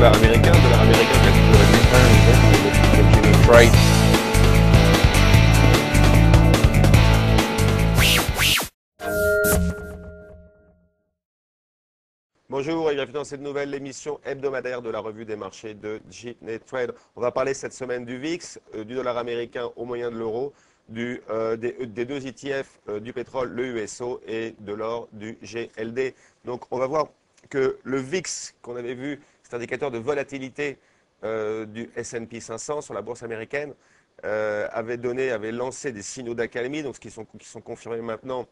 dollar américain. Le dollar américain qui a toujours été un hiver, le Jimmy Trade. Bonjour et bienvenue dans cette nouvelle émission hebdomadaire de la revue des marchés de Jitney Trade. On va parler cette semaine du VIX, du dollar américain au moyen de l'euro, des deux ETF du pétrole, le USO, et de l'or, du GLD. Donc on va voir que le VIX qu'on avait vu, cet indicateur de volatilité du S&P 500 sur la bourse américaine, avait lancé des signaux d'accalmie, donc qui sont confirmés maintenant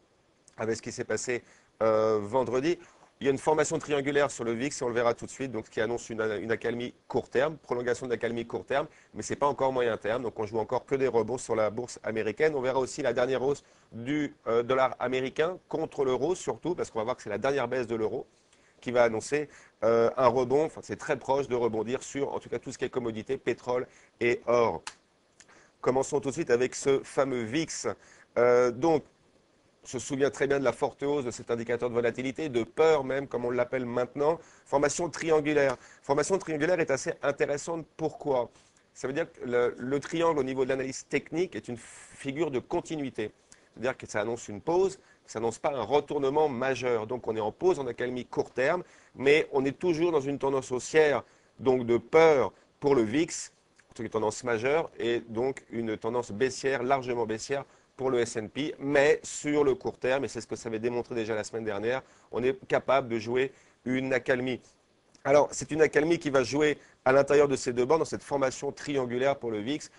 avec ce qui s'est passé vendredi. Il y a une formation triangulaire sur le VIX et on le verra tout de suite, donc ce qui annonce une accalmie court terme, prolongation de l'accalmie court terme, mais ce n'est pas encore moyen terme, donc on joue encore que des rebonds sur la bourse américaine. On verra aussi la dernière hausse du dollar américain contre l'euro, surtout parce qu'on va voir que c'est la dernière baisse de l'euro qui va annoncer un rebond, enfin c'est très proche de rebondir sur en tout cas tout ce qui est commodité, pétrole et or. Commençons tout de suite avec ce fameux VIX. Donc, on se souvient très bien de la forte hausse de cet indicateur de volatilité, de peur même, comme on l'appelle maintenant. Formation triangulaire. Formation triangulaire est assez intéressante. Pourquoi? Ça veut dire que le triangle au niveau de l'analyse technique est une figure de continuité. C'est-à-dire que ça annonce une pause, ça n'annonce pas un retournement majeur. Donc on est en pause, en accalmie court terme, mais on est toujours dans une tendance haussière, donc de peur pour le VIX, une tendance majeure, et donc une tendance baissière, largement baissière, pour le S&P, mais sur le court terme, et c'est ce que ça avait démontré déjà la semaine dernière, on est capable de jouer une accalmie. Alors, c'est une accalmie qui va jouer à l'intérieur de ces deux bandes, dans cette formation triangulaire pour le VIX.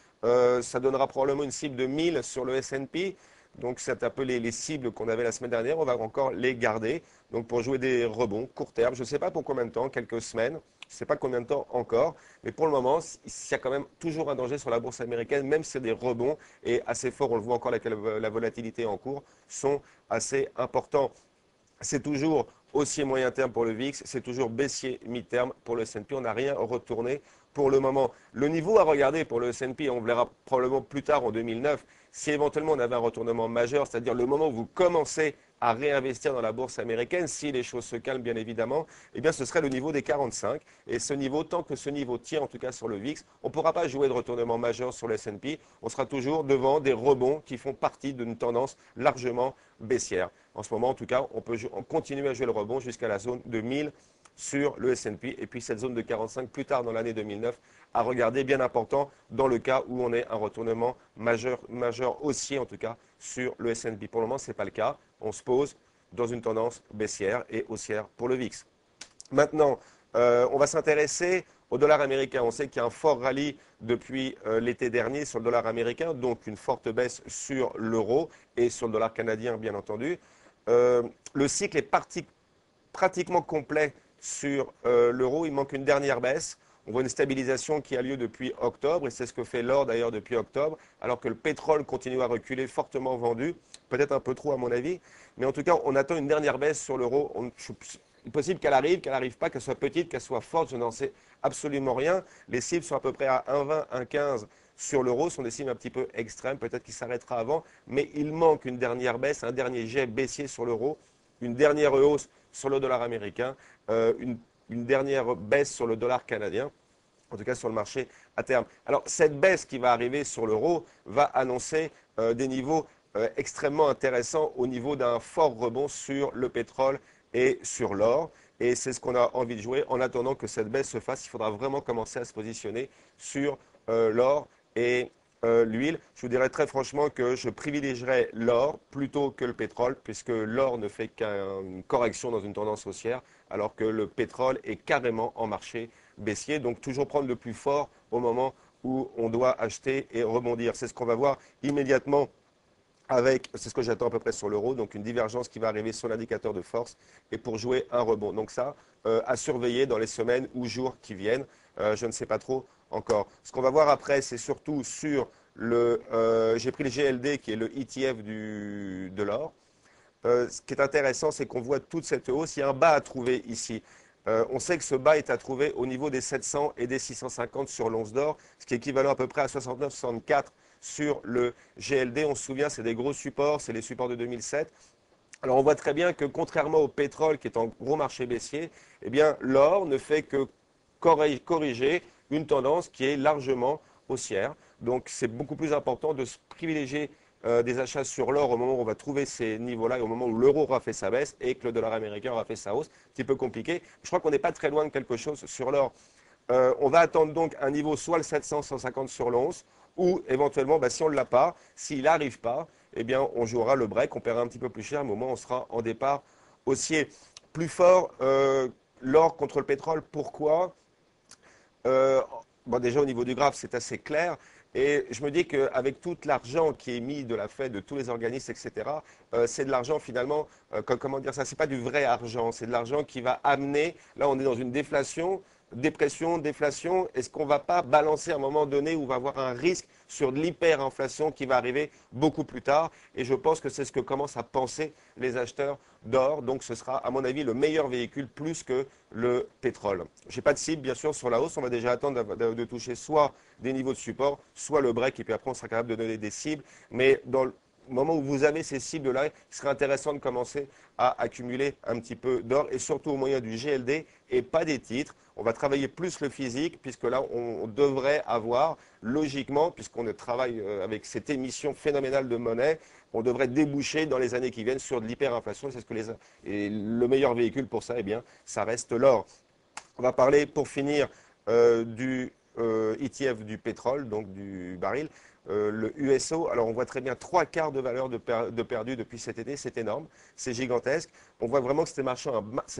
Ça donnera probablement une cible de 1000 sur le S&P. Donc, c'est un peu les cibles qu'on avait la semaine dernière. On va encore les garder. Donc, pour jouer des rebonds court terme, je ne sais pas pour combien de temps, quelques semaines. Je ne sais pas combien de temps encore. Mais pour le moment, il y a quand même toujours un danger sur la bourse américaine, même si c'est des rebonds et assez forts. On le voit encore, la volatilité en cours sont assez importants. C'est toujours haussier moyen terme pour le VIX, c'est toujours baissier mi-terme pour le S&P. On n'a rien retourné pour le moment. Le niveau à regarder pour le S&P, on verra probablement plus tard en 2009, si éventuellement on avait un retournement majeur, c'est-à-dire le moment où vous commencez à réinvestir dans la bourse américaine, si les choses se calment bien évidemment, eh bien ce serait le niveau des 45. Et ce niveau, tant que ce niveau tient en tout cas sur le VIX, on ne pourra pas jouer de retournement majeur sur le S&P. On sera toujours devant des rebonds qui font partie d'une tendance largement baissière. En ce moment, en tout cas, on peut continuer à jouer le rebond jusqu'à la zone de 1000 sur le S&P. Et puis cette zone de 45 plus tard dans l'année 2009 à regarder, bien important, dans le cas où on ait un retournement majeur haussier, en tout cas, sur le S&P. Pour le moment, ce n'est pas le cas. On se pose dans une tendance baissière et haussière pour le VIX. Maintenant, on va s'intéresser au dollar américain. On sait qu'il y a un fort rallye depuis l'été dernier sur le dollar américain, donc une forte baisse sur l'euro et sur le dollar canadien, bien entendu. Le cycle est pratiquement complet sur l'euro. Il manque une dernière baisse. On voit une stabilisation qui a lieu depuis octobre, et c'est ce que fait l'or d'ailleurs depuis octobre, alors que le pétrole continue à reculer, fortement vendu, peut-être un peu trop à mon avis, mais en tout cas on attend une dernière baisse sur l'euro. Il est possible qu'elle n'arrive pas, qu'elle soit petite, qu'elle soit forte, je n'en sais absolument rien. Les cibles sont à peu près à 1,20, 1,15 sur l'euro, ce sont des cibles un petit peu extrêmes, peut-être qu'il s'arrêtera avant, mais il manque une dernière baisse, un dernier jet baissier sur l'euro, une dernière hausse sur le dollar américain, une dernière baisse sur le dollar canadien, en tout cas sur le marché à terme. Alors cette baisse qui va arriver sur l'euro va annoncer des niveaux extrêmement intéressants au niveau d'un fort rebond sur le pétrole et sur l'or. Et c'est ce qu'on a envie de jouer. En attendant que cette baisse se fasse, il faudra vraiment commencer à se positionner sur l'or et l'huile. Je vous dirais très franchement que je privilégierais l'or plutôt que le pétrole, puisque l'or ne fait qu'une correction dans une tendance haussière, alors que le pétrole est carrément en marché baissier. Donc toujours prendre le plus fort au moment où on doit acheter et rebondir. C'est ce qu'on va voir immédiatement c'est ce que j'attends à peu près sur l'euro, donc une divergence qui va arriver sur l'indicateur de force et pour jouer un rebond. Donc ça, à surveiller dans les semaines ou jours qui viennent. Je ne sais pas trop encore. Ce qu'on va voir après, c'est surtout sur j'ai pris le GLD qui est le ETF de l'or. Ce qui est intéressant, c'est qu'on voit toute cette hausse. Il y a un bas à trouver ici. On sait que ce bas est à trouver au niveau des 700 et des 650 sur l'once d'or, ce qui est équivalent à peu près à 69,64 sur le GLD. On se souvient, c'est des gros supports, c'est les supports de 2007. Alors on voit très bien que contrairement au pétrole qui est en gros marché baissier, eh bien l'or ne fait que corriger une tendance qui est largement haussière. Donc c'est beaucoup plus important de se privilégier des achats sur l'or au moment où on va trouver ces niveaux-là et au moment où l'euro aura fait sa baisse et que le dollar américain aura fait sa hausse. Un petit peu compliqué. Je crois qu'on n'est pas très loin de quelque chose sur l'or. On va attendre donc un niveau soit le 700-150 sur l'once ou éventuellement, si on ne l'a pas, s'il n'arrive pas, eh bien on jouera le break, on paiera un petit peu plus cher, mais au moins on sera en départ haussier. Plus fort, l'or contre le pétrole, pourquoi déjà au niveau du graphe, c'est assez clair. Et je me dis qu'avec tout l'argent qui est mis de la Fed, de tous les organismes, etc., c'est de l'argent finalement, comment dire ça, c'est pas du vrai argent, c'est de l'argent qui va amener, là on est dans une déflation, dépression, déflation, est-ce qu'on ne va pas balancer à un moment donné où on va avoir un risque sur de l'hyperinflation qui va arriver beaucoup plus tard? Et je pense que c'est ce que commencent à penser les acheteurs d'or. Donc ce sera, à mon avis, le meilleur véhicule plus que le pétrole. Je n'ai pas de cible, bien sûr, sur la hausse. On va déjà attendre de toucher soit des niveaux de support, soit le break. Et puis après, on sera capable de donner des cibles. Mais dans le moment où vous avez ces cibles-là, il serait intéressant de commencer à accumuler un petit peu d'or et surtout au moyen du GLD et pas des titres. On va travailler plus le physique puisque là, on devrait avoir, logiquement, puisqu'on travaille avec cette émission phénoménale de monnaie, on devrait déboucher dans les années qui viennent sur de l'hyperinflation. C'est ce que et le meilleur véhicule pour ça, eh bien, ça reste l'or. On va parler, pour finir, du ETF du pétrole, donc du baril. Le USO, alors on voit très bien 3/4 de valeur de perdu depuis cet été, c'est énorme, c'est gigantesque. On voit vraiment que c'est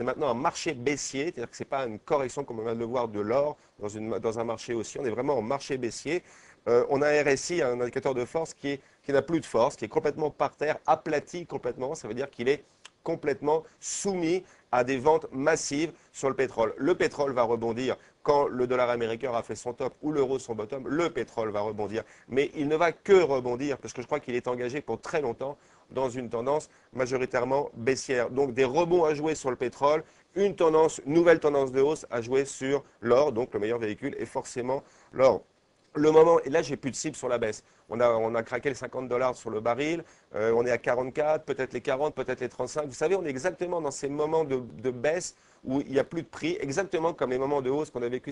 maintenant un marché baissier, c'est-à-dire que ce n'est pas une correction comme on vient de le voir de l'or dans un marché haussier, on est vraiment en marché baissier. On a un RSI, un indicateur de force qui n'a plus de force, qui est complètement par terre, aplati complètement, ça veut dire qu'il est complètement soumis à des ventes massives sur le pétrole. Le pétrole va rebondir quand le dollar américain a fait son top ou l'euro son bottom, le pétrole va rebondir. Mais il ne va que rebondir parce que je crois qu'il est engagé pour très longtemps dans une tendance majoritairement baissière. Donc des rebonds à jouer sur le pétrole, une nouvelle tendance de hausse à jouer sur l'or, donc le meilleur véhicule est forcément l'or. Le moment, et là j'ai plus de cible sur la baisse. On a craqué les $50 sur le baril, on est à 44, peut-être les 40, peut-être les 35. Vous savez, on est exactement dans ces moments de baisse où il n'y a plus de prix, exactement comme les moments de hausse qu'on a vécu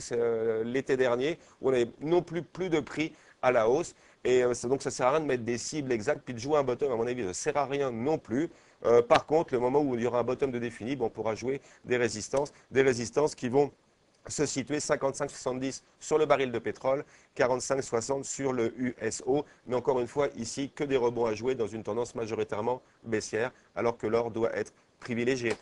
l'été dernier, où on n'avait non plus de prix à la hausse. Et donc ça ne sert à rien de mettre des cibles exactes, puis de jouer un bottom, à mon avis, ça ne sert à rien non plus. Par contre, le moment où il y aura un bottom de défini, on pourra jouer des résistances qui vont se situer 55,70 sur le baril de pétrole, 45,60 sur le USO. Mais encore une fois, ici, que des rebonds à jouer dans une tendance majoritairement baissière, alors que l'or doit être privilégié.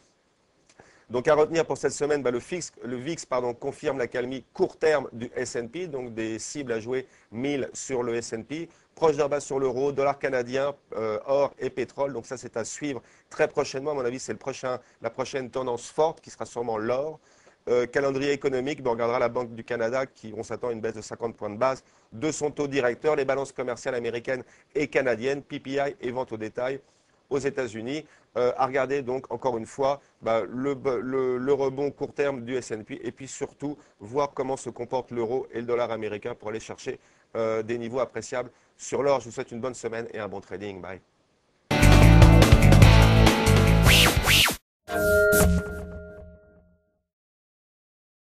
Donc à retenir pour cette semaine, le VIX confirme la calmie court terme du S&P, donc des cibles à jouer 1000 sur le S&P, proche d'un bas sur l'euro, dollar canadien, or et pétrole. Donc ça, c'est à suivre très prochainement. À mon avis, c'est la prochaine tendance forte qui sera sûrement l'or. Calendrier économique, on regardera la Banque du Canada on s'attend à une baisse de 50 points de base de son taux directeur, les balances commerciales américaines et canadiennes, PPI et vente au détail aux États-Unis. À regarder donc encore une fois le rebond court terme du S&P et puis surtout voir comment se comporte l'euro et le dollar américain pour aller chercher des niveaux appréciables sur l'or. Je vous souhaite une bonne semaine et un bon trading. Bye.